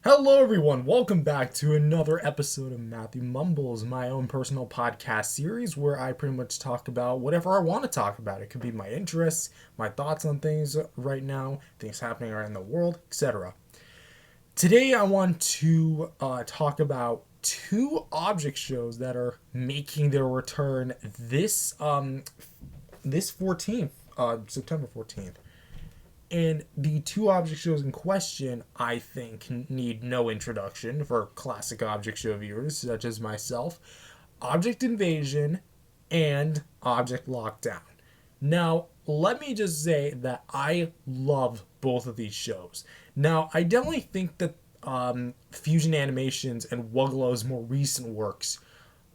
Hello, everyone. Welcome back to another episode of Matthew Mumbles, my own personal podcast series where I pretty much talk about whatever I want to talk about. It could be my interests, my thoughts on things right now, things happening around the world, etc. Today, I want to talk about two object shows that are making their return this 14th, September 14th. And the two object shows in question, I think, need no introduction for classic object show viewers, such as myself. Object Invasion and Object Lockdown. Now, let me just say that I love both of these shows. Now, I definitely think that Fusion Animations and Wuggolo's more recent works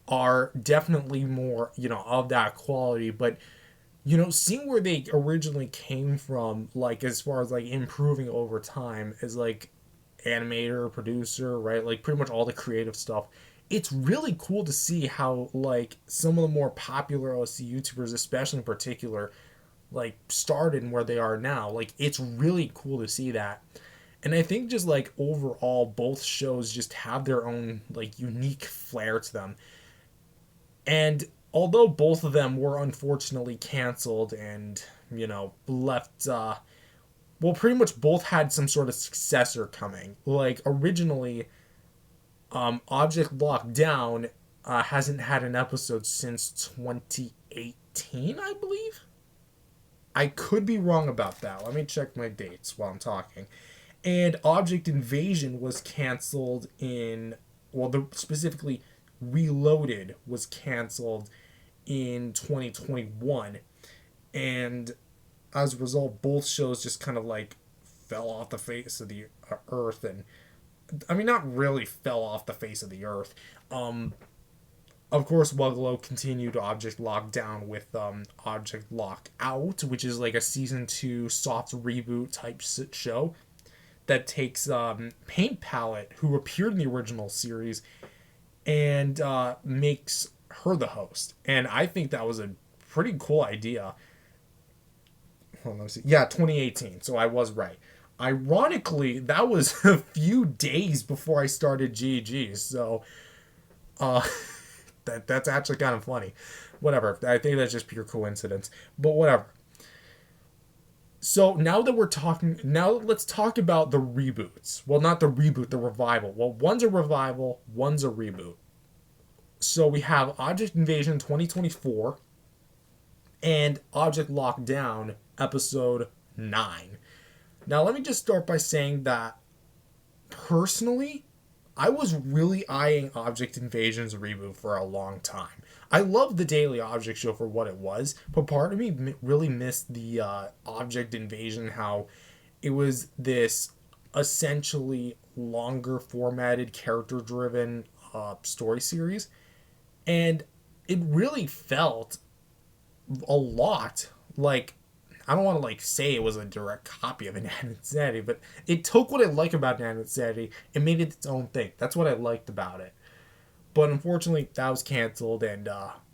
are definitely more, of that quality, but seeing where they originally came from, like as far as like improving over time as like animator, producer, right? Like pretty much all the creative stuff. It's really cool to see how like some of the more popular OC YouTubers, especially in particular, like started and where they are now. Like it's really cool to see that. And I think just like overall both shows just have their own like unique flair to them. And although both of them were unfortunately canceled and, left, well, pretty much both had some sort of successor coming. Like, originally, Object Lockdown hasn't had an episode since 2018, I believe. I could be wrong about that. Let me check my dates while I'm talking. And Object Invasion was canceled specifically Reloaded was canceled in 2021, and as a result both shows just kind of like fell off the face of the earth. And I mean, not really fell off the face of the earth. Of course, Wuggolo continued Object Lockdown with Object Lockout, which is like a season 2 soft reboot type show that takes Paint Palette, who appeared in the original series, and makes her the host. And I think that was a pretty cool idea. Hold on, let me see. Yeah, 2018. So I was right. Ironically, that was a few days before I started GG. So uh, that's actually kind of funny. Whatever. I think that's just pure coincidence. But whatever. So now let's talk about the reboots. Well, not the reboot, the revival. Well, one's a revival, one's a reboot. So we have Object Invasion 2024 and Object Lockdown episode 9. Now, let me just start by saying that personally, I was really eyeing Object Invasion's reboot for a long time. I love the Daily Object Show for what it was, but part of me really missed the Object Invasion, how it was this essentially longer formatted, character driven story series. And it really felt a lot like, I don't want to like say it was a direct copy of Inanimate Insanity, but it took what I like about Inanimate Insanity and made it its own thing. That's what I liked about it. But unfortunately, that was canceled, and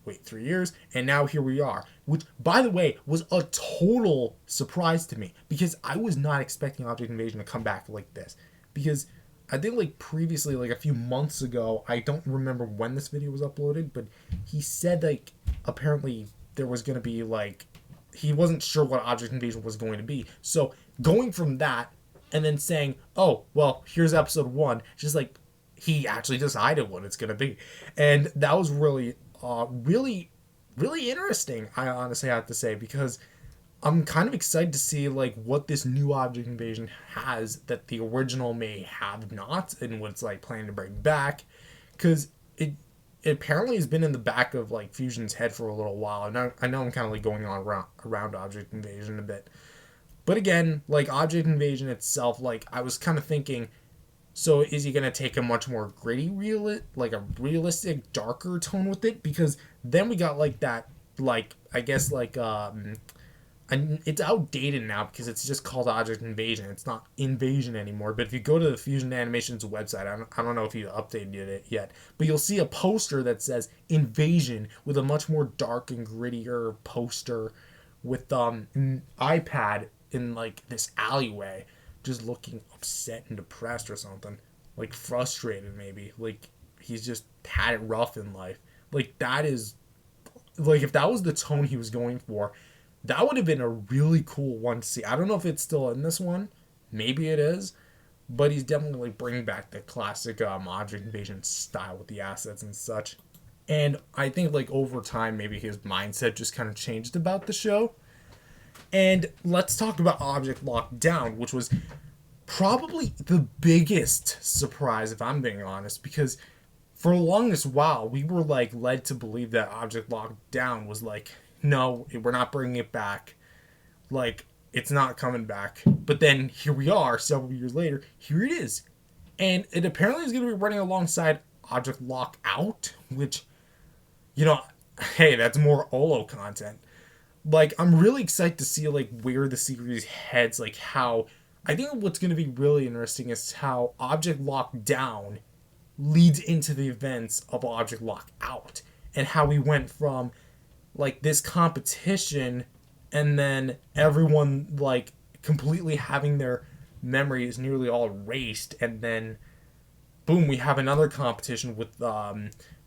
wait 3 years, and now here we are. Which, by the way, was a total surprise to me because I was not expecting Object Invasion to come back like this. Because I think like previously, like a few months ago, I don't remember when this video was uploaded, but he said like apparently there was gonna be like, he wasn't sure what Object Invasion was going to be. So going from that and then saying, oh well, here's episode 1, just like he actually decided what it's gonna be, and that was really, really interesting. I honestly have to say, because I'm kind of excited to see like what this new Object Invasion has that the original may have not, and what it's like planning to bring back, because it apparently has been in the back of like Fusion's head for a little while. And I know I'm kind of like going on around Object Invasion a bit, but again, like Object Invasion itself, like I was kind of thinking, so is he gonna take a much more gritty, like a realistic, darker tone with it? Because then we got like that, like I guess like and it's outdated now because it's just called Object Invasion. It's not Invasion anymore. But if you go to the Fusion Animations website, I don't know if you updated it yet, but you'll see a poster that says Invasion with a much more dark and grittier poster with an iPad in like this alleyway, just looking upset and depressed or something. like frustrated maybe, like he's just had it rough in life. Like that is like if that was the tone he was going for, that would have been a really cool one to see. I don't know if it's still in this one, maybe it is, but he's definitely like bringing back the classic Object Invasion style with the assets and such. And I think like over time, maybe his mindset just kind of changed about the show. And let's talk about Object Lockdown, which was probably the biggest surprise, if I'm being honest, because for the longest while, we were like led to believe that Object Lockdown was like, no, we're not bringing it back. Like, it's not coming back. But then here we are, several years later, here it is. And it apparently is going to be running alongside Object Lockout, which, you know, hey, that's more Olo content. Like, I'm really excited to see like where the series heads, like how I think what's going to be really interesting is how Object Lockdown leads into the events of Object Lockout and how we went from like this competition and then everyone like completely having their memories nearly all erased, and then boom, we have another competition with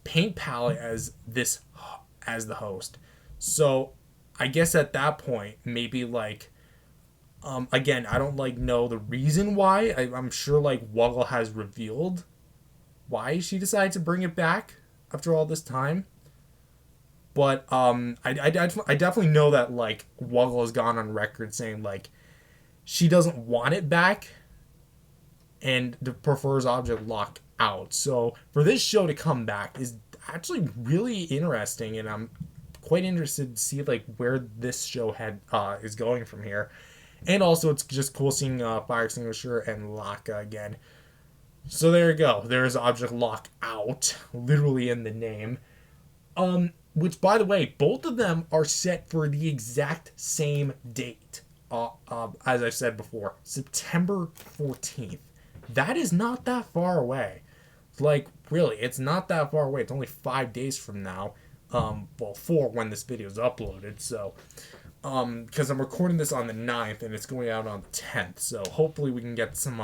Paint Palette as the host. So I guess at that point maybe like again, I don't like know the reason why. I'm sure like Wuggolo has revealed why she decided to bring it back after all this time. But I definitely know that like Wuggolo has gone on record saying like she doesn't want it back and prefers Object Lockout. So for this show to come back is actually really interesting, and I'm quite interested to see like where this show head is going from here. And also, it's just cool seeing Fire Extinguisher and Locka again. So there you go. There's Object Lockout, literally in the name. Which, by the way, both of them are set for the exact same date. As I said before, September 14th. That is not that far away. Like, really, it's not that far away. It's only 5 days from now. Well, 4 when this video is uploaded. So, because I'm recording this on the 9th and it's going out on the 10th. So hopefully we can get some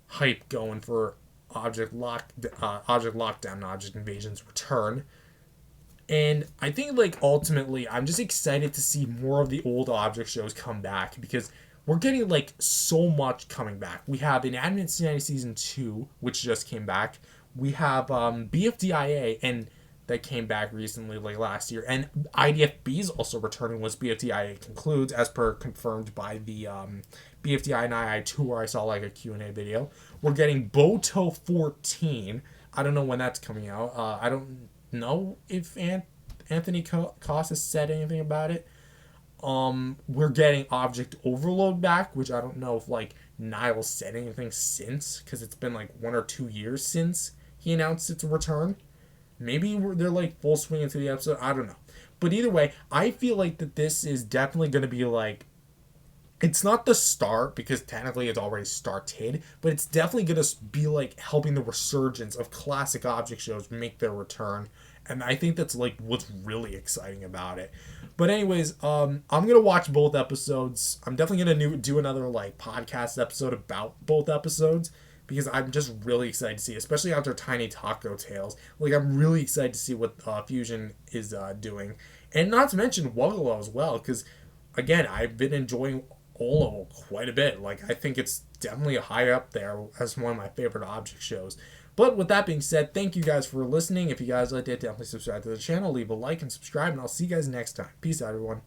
hype going for Object Lockdown, Object Invasion's return. And I think like ultimately I'm just excited to see more of the old Object shows come back because we're getting like so much coming back. We have Inanimate Cincinnati Season 2, which just came back. We have BFDIA, and that came back recently, like last year. And IDFB is also returning once BFDIA concludes, as per confirmed by the BFDI and II tour. I saw like a Q&A video. We're getting Boto 14. I don't know when that's coming out. I don't know if Anthony Koss has said anything about it. We're getting Object Overload back, which I don't know if like Niall said anything since, because it's been like 1 or 2 years since he announced its return. Maybe they're like full swing into the episode. I don't know. But either way, I feel like that this is definitely going to be like, it's not the start because technically it's already started, but it's definitely going to be like helping the resurgence of classic Object shows make their return. And I think that's like what's really exciting about it. But anyways, I'm gonna watch both episodes. I'm definitely gonna do another like podcast episode about both episodes because I'm just really excited to see, especially after Tiny Taco Tales. Like I'm really excited to see what Fusion is doing, and not to mention Wuggolo as well. Because again, I've been enjoying Olo quite a bit. Like I think it's definitely high up there as one of my favorite Object shows. But with that being said, thank you guys for listening. If you guys liked it, definitely subscribe to the channel, leave a like, and subscribe, and I'll see you guys next time. Peace out, everyone.